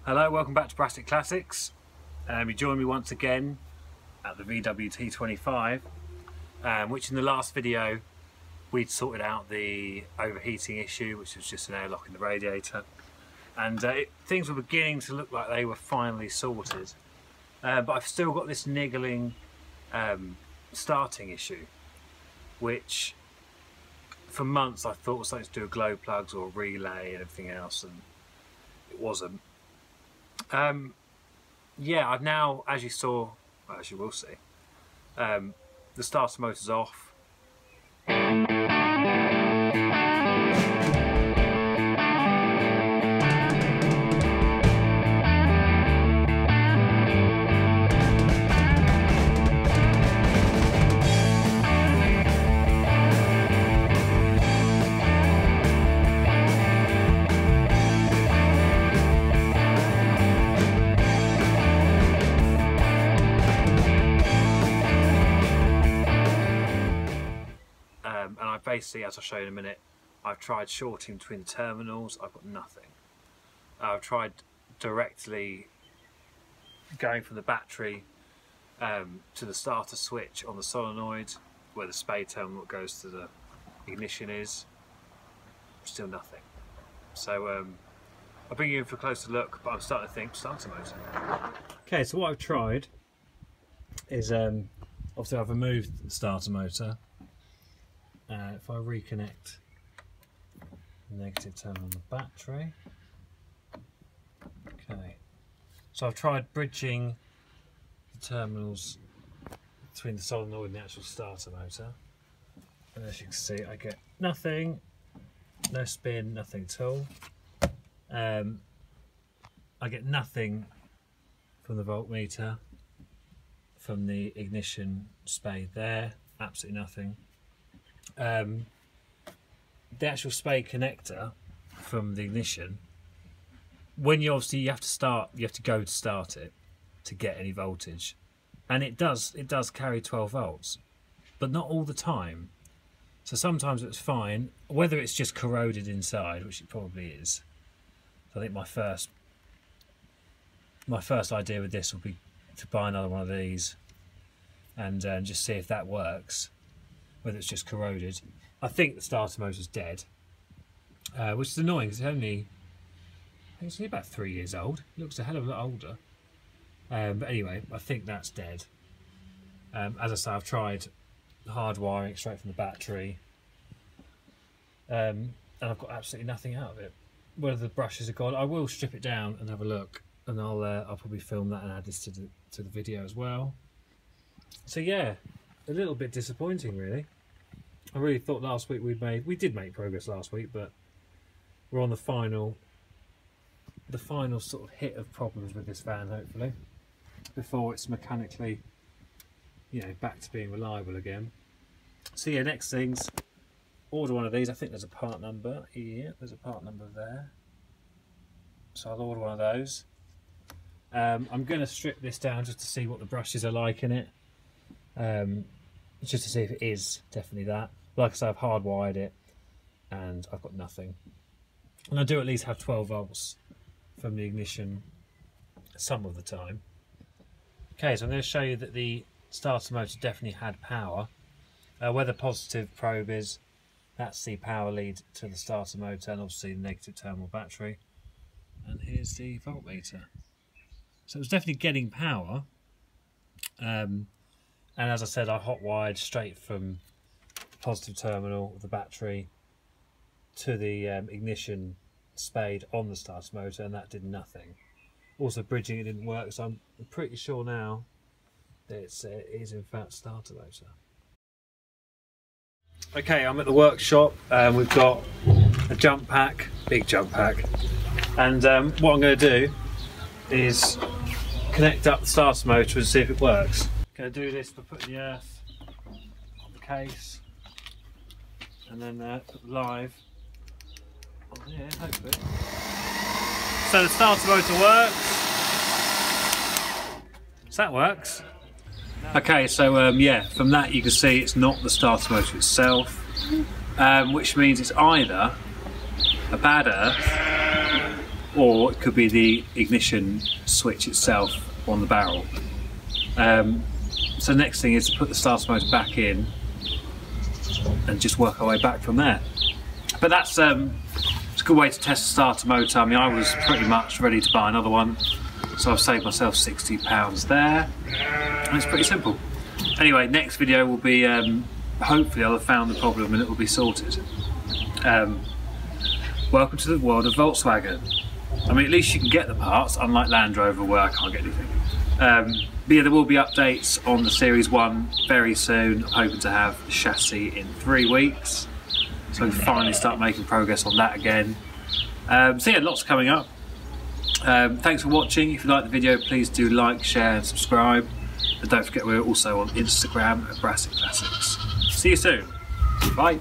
Hello, welcome back to Brassic Classics. You join me once again at the VW T25, which in the last video we'd sorted out the overheating issue, which was just an airlock in the radiator, and things were beginning to look like they were finally sorted, but I've still got this niggling starting issue, which for months I thought was something to do with glow plugs or relay and everything else, and it wasn't. Yeah, I've now, as you saw, well, as you will see, the starter motor's off. And I basically, as I'll show you in a minute, I've tried shorting between the terminals, I've got nothing. I've tried directly going from the battery to the starter switch on the solenoid, where the spade terminal that goes to the ignition is, still nothing. So I'll bring you in for a closer look, but I'm starting to think starter motor. Okay, so what I've tried is, obviously I've removed the starter motor. If I reconnect the negative terminal on the battery, okay, so I've tried bridging the terminals between the solenoid and the actual starter motor, and as you can see I get nothing, no spin, nothing at all. I get nothing from the voltmeter, from the ignition spade there, absolutely nothing. The actual spade connector from the ignition, when you have to go to start it to get any voltage, and it does carry 12 volts, but not all the time. So sometimes it's fine, whether it's just corroded inside, which it probably is. So I think my first idea with this will be to buy another one of these and just see if that works, whether it's just corroded. I think the starter motor's dead, which is annoying because I think it's only about 3 years old. It looks a hell of a lot older. But anyway, I think that's dead. As I say, I've tried hardwiring straight from the battery, and I've got absolutely nothing out of it. Whether the brushes are gone, I will strip it down and have a look, and I'll probably film that and add this to the video as well. So yeah, a little bit disappointing really. I really thought last week we did make progress last week, but we're on the final sort of hit of problems with this van, hopefully, before it's mechanically, back to being reliable again. So yeah, next things, order one of these. I think there's a part number here, there's a part number there, so I'll order one of those. I'm going to strip this down just to see what the brushes are like in it, just to see if it is definitely that. Like I say, I've hardwired it and I've got nothing, and I do at least have 12 volts from the ignition some of the time. Okay, so I'm going to show you that the starter motor definitely had power. Where the positive probe is, that's the power lead to the starter motor, and obviously the negative terminal battery, and here's the voltmeter. So it was definitely getting power, and as I said, I hot wired straight from the positive terminal of the battery to the ignition spade on the starter motor, and that did nothing. Also, bridging it didn't work, so I'm pretty sure now that it is in fact starter motor. Okay, I'm at the workshop. We've got a jump pack, big jump pack, and what I'm going to do is connect up the starter motor and see if it works. Going to do this by putting the earth on the case, and then put live on here, hopefully. So the starter motor works. So that works. Okay, so yeah, from that you can see it's not the starter motor itself, which means it's either a bad earth or it could be the ignition switch itself on the barrel. So next thing is to put the starter motor back in and just work our way back from there. But that's it's a good way to test the starter motor. I mean, I was pretty much ready to buy another one, so I've saved myself £60 there, and it's pretty simple. Anyway, next video will be, hopefully I'll have found the problem and it will be sorted. Welcome to the world of Volkswagen. I mean, at least you can get the parts, unlike Land Rover where I can't get anything. But yeah, there will be updates on the Series 1 very soon. I'm hoping to have the chassis in 3 weeks, so we can finally start making progress on that again. So yeah, lots coming up. Thanks for watching. If you like the video, please do like, share and subscribe. And don't forget we're also on Instagram at Brassic Classics. See you soon. Bye.